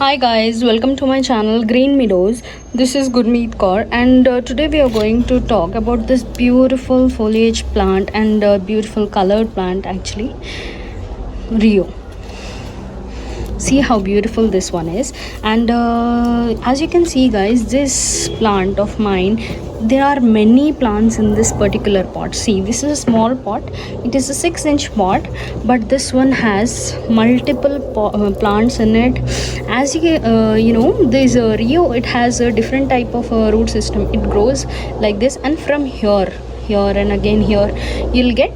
Hi guys, welcome to my channel Green Meadows. This is Gurmeet Kaur and today we are going to talk about this beautiful foliage plant and beautiful colored plant actually, Rio. See how beautiful this one is, and as you can see guys, this plant of mine, there are many plants in this particular pot. See, this is a small pot, it is a 6-inch pot, but this one has multiple plants in it. As you know, this Rio, it has a different type of root system. It grows like this, and from here and again here you'll get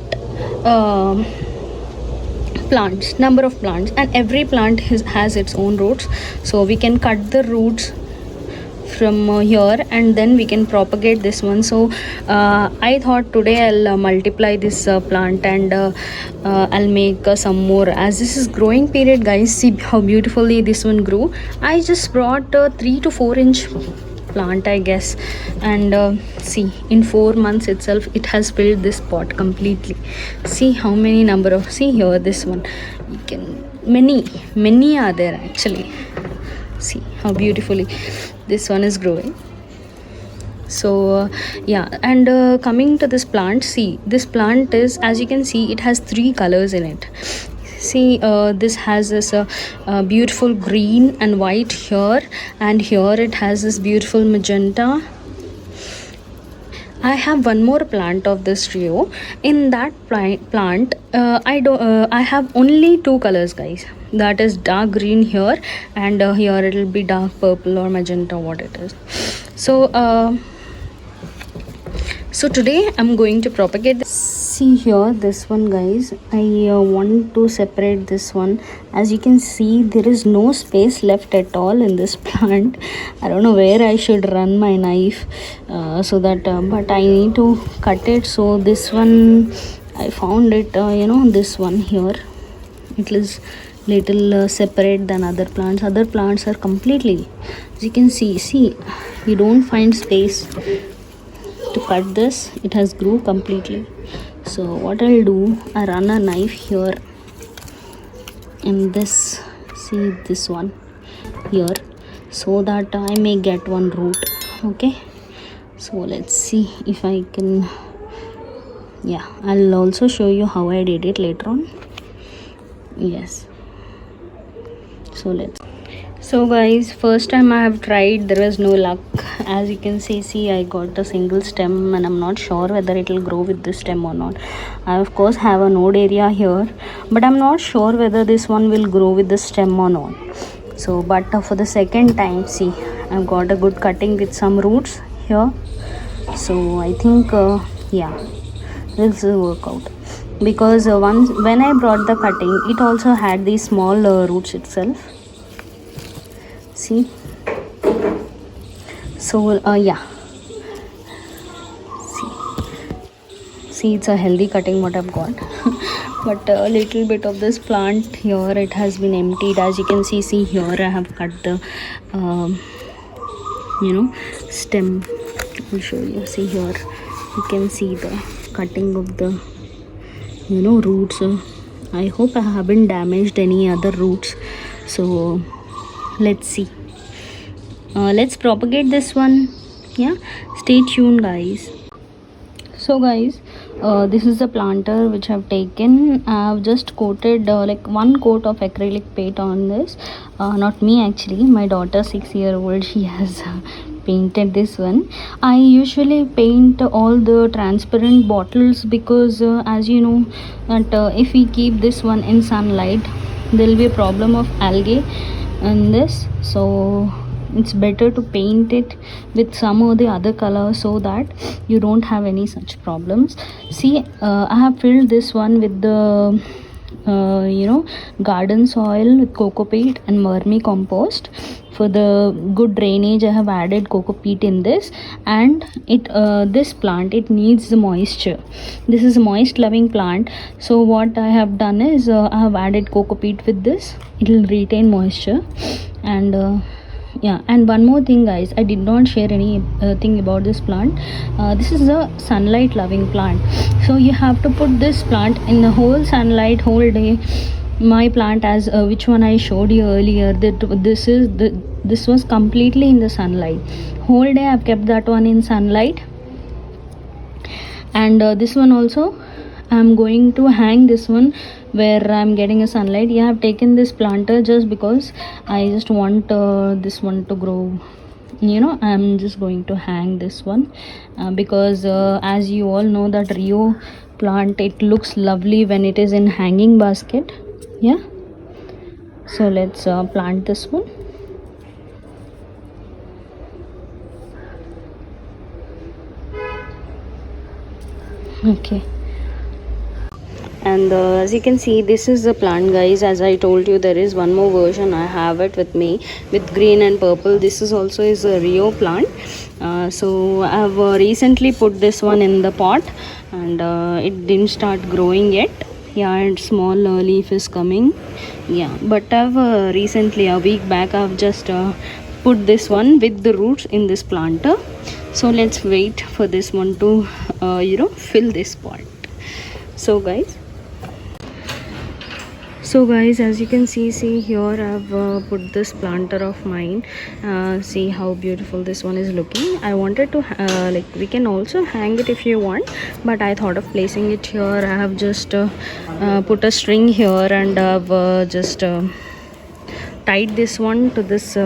plants, number of plants, and every plant has its own roots, so we can cut the roots from here and then we can propagate this one. So I thought today I'll multiply this plant and I'll make some more. As this is growing period guys, see how beautifully this one grew. I just brought a 3 to 4 inch plant I guess, and see, in 4 months itself it has filled this pot completely. See how many number of, see here this one, you can, many are there actually. See how beautifully this one is growing. So yeah, and coming to this plant, see, this plant is, as you can see, it has 3 colors in it. See, this has this beautiful green and white here, and here it has this beautiful magenta. I have one more plant of this Rio. In that plant I have only 2 colors guys, that is dark green here, and here it will be dark purple or magenta, what it is. So today I'm going to propagate this. See here this one guys, I want to separate this one. As you can see, there is no space left at all in this plant. I don't know where I should run my knife so that but I need to cut it. So this one I found it, you know, this one here, it is little separate than other plants. Other plants are completely, as you can see, you don't find space to cut this. It has grew completely. So what I'll do, I run a knife here in this, see this one here, so that I may get one root. Okay, so let's see if I can, yeah, I'll also show you how I did it later on. Yes, so let's, so guys, first time I have tried, there was no luck. As you can see, I got a single stem and I'm not sure whether it will grow with this stem or not. I of course have a node area here, but I'm not sure whether this one will grow with the stem or not. So but for the second time, see, I've got a good cutting with some roots here. So I think yeah, this will work out, because once when I brought the cutting, it also had these small roots itself. See, so yeah, see it's a healthy cutting what I've got. But a little bit of this plant here, it has been emptied. As you can see here I have cut the you know, stem. I'll show you. See here, you can see the cutting of the, you know, roots. I hope I haven't damaged any other roots. So let's see, let's propagate this one. Yeah, stay tuned guys. So guys, this is the planter which I've taken. I've just coated like 1 coat of acrylic paint on this. Not me actually, my daughter, 6-year-old, she has painted this one. I usually paint all the transparent bottles because as you know that if we keep this one in sunlight, there will be a problem of algae in this. So it's better to paint it with some or the other color so that you don't have any such problems. See, I have filled this one with the you know, garden soil with coco peat and vermi compost. For the good drainage, I have added coco peat in this, and it this plant, it needs the moisture. This is a moist loving plant, so what I have done is I have added coco peat with this. It will retain moisture. And yeah, and one more thing guys, I did not share any thing about this plant. This is a sunlight loving plant, so you have to put this plant in the whole sunlight whole day my plant as which one I showed you earlier, that this was completely in the sunlight. Whole day I've kept that one in sunlight. And this one also I'm going to hang this one where I'm getting a sunlight. Yeah, I've taken this planter just because I just want this one to grow. I'm just going to hang this one because as you all know that Rio plant, it looks lovely when it is in hanging basket. Yeah, so let's plant this one. Okay, and as you can see, this is the plant, guys. As I told you, there is one more version. I have it with me with green and purple. This is also is a Rio plant. So I have recently put this one in the pot, and it didn't start growing yet. Yeah, and small leaf is coming. Yeah, but I've recently, a week back, I've just put this one with the roots in this planter. So let's wait for this one to fill this pot. So guys, as you can see here, I've put this planter of mine. See how beautiful this one is looking. I wanted to we can also hang it if you want, but I thought of placing it here. I have just put a string here, and I've just tied this one to this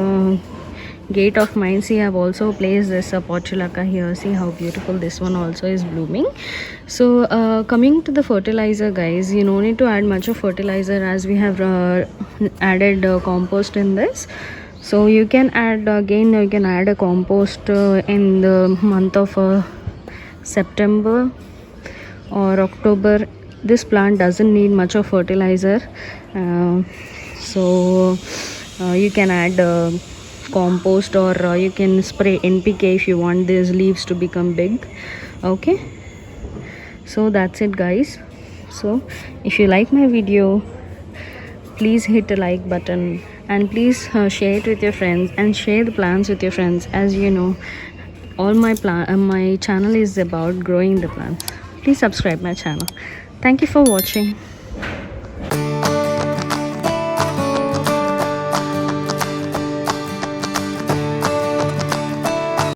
gate of mine. See, I've also placed this portulaca here. See how beautiful this one also is blooming. So coming to the fertilizer, guys, you no need to add much of fertilizer as we have added compost in this. So you can add a compost in the month of September or October. This plant doesn't need much of fertilizer, so you can add compost, or you can spray NPK if you want these leaves to become big. Okay, so that's it, guys. So if you like my video, please hit the like button, and please share it with your friends, and share the plants with your friends. As you know, all my channel is about growing the plants. Please subscribe my channel. Thank you for watching.